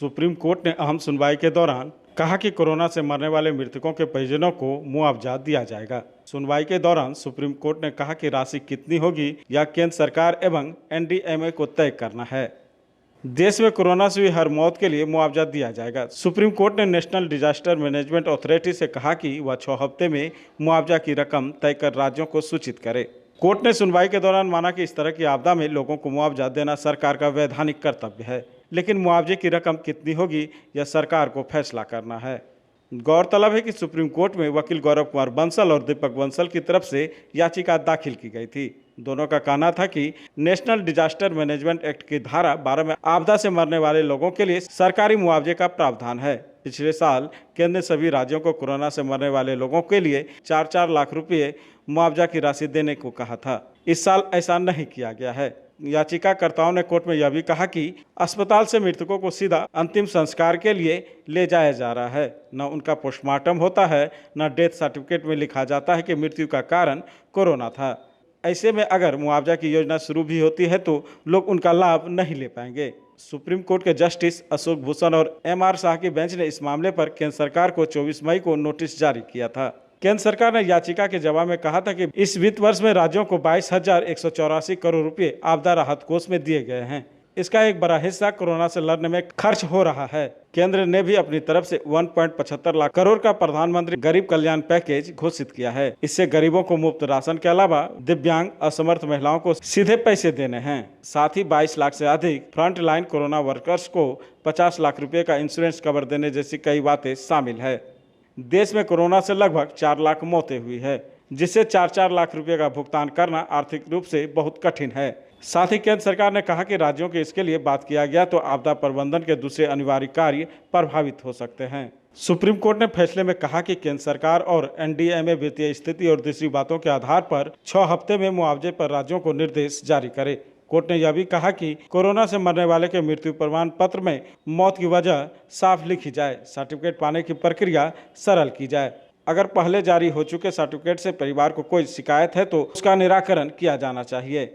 Supreme court ने अहम सुनवाई के दौरान कहा कि कोरोना से मरने वाले मृतकों के परिजनों को मुआवजा दिया जाएगा। सुनवाई के दौरान सुप्रीम कोर्ट ने कहा कि राशि कितनी होगी यह केंद्र सरकार एवं एनडीएमए को तय करना है। देश में कोरोना से हुई हर मौत के लिए मुआवजा दिया जाएगा। सुप्रीम कोर्ट ने नेशनल डिजास्टर मैनेजमेंट अथॉरिटी से कहा कि वह 6 हफ्ते में मुआवजा की रकम तय कर राज्यों को सूचित करे। कोर्ट ने सुनवाई के दौरान माना कि इस तरह की आपदा में लोगों को मुआवजा देना सरकार का वैधानिक कर्तव्य है, लेकिन मुआवजे की रकम कितनी होगी यह सरकार को फैसला करना है। गौरतलब है कि सुप्रीम कोर्ट में वकील गौरव कुमार बंसल और दीपक बंसल की तरफ से याचिका दाखिल की गई थी। दोनों का कहना था कि नेशनल डिजास्टर मैनेजमेंट एक्ट की धारा 12 में आपदा से मरने वाले लोगों के लिए सरकारी मुआवजे का प्रावधान है। पिछले साल केंद्र ने सभी राज्यों को कोरोना से मरने वाले लोगों के लिए 4-4 लाख रुपये मुआवजा की राशि देने को कहा था। इस साल ऐसा नहीं किया गया है। याचिकाकर्ताओं ने कोर्ट में यह भी कहा कि अस्पताल से मृतकों को सीधा अंतिम संस्कार के लिए ले जाया जा रहा है। न उनका पोस्टमार्टम होता है, न डेथ सर्टिफिकेट में लिखा जाता है कि मृत्यु का कारण कोरोना था। ऐसे में अगर मुआवजा की योजना शुरू भी होती है तो लोग उनका लाभ नहीं ले पाएंगे। सुप्रीम कोर्ट के जस्टिस अशोक भूषण और एमआर शाह की बेंच ने इस मामले पर केंद्र सरकार को 24 मई को नोटिस जारी किया था। केंद्र सरकार ने याचिका के जवाब में कहा था कि इस वित्त वर्ष में राज्यों को 22,184 करोड़ रुपए आपदा राहत कोष में दिए गए हैं। इसका एक बड़ा हिस्सा कोरोना से लड़ने में खर्च हो रहा है। केंद्र ने भी अपनी तरफ से 1.75 लाख करोड़ का प्रधानमंत्री गरीब कल्याण पैकेज घोषित किया है। इससे गरीबों को मुफ्त राशन के अलावा दिव्यांग असमर्थ महिलाओं को सीधे पैसे देने हैं। साथ ही 22 लाख से अधिक फ्रंट लाइन कोरोना वर्कर्स को 50 लाख रुपए का इंश्योरेंस कवर देने जैसी कई बातें शामिल है। देश में कोरोना से लगभग 4 लाख मौतें हुई है, जिससे 4-4 लाख रुपए का भुगतान करना आर्थिक रूप से बहुत कठिन है। साथ ही केंद्र सरकार ने कहा कि राज्यों के इसके लिए बात किया गया तो आपदा प्रबंधन के दूसरे अनिवार्य कार्य प्रभावित हो सकते हैं। सुप्रीम कोर्ट ने फैसले में कहा कि केंद्र सरकार और एनडीएमए वित्तीय स्थिति और दूसरी बातों के आधार पर 6 हफ्ते में मुआवजे पर राज्यों को निर्देश जारी करे। कोर्ट ने यह भी कहा कि कोरोना से मरने वाले के मृत्यु प्रमाण पत्र में मौत की वजह साफ लिखी जाए, सर्टिफिकेट पाने की प्रक्रिया सरल की जाए। अगर पहले जारी हो चुके सर्टिफिकेट से परिवार को कोई शिकायत है तो उसका निराकरण किया जाना चाहिए।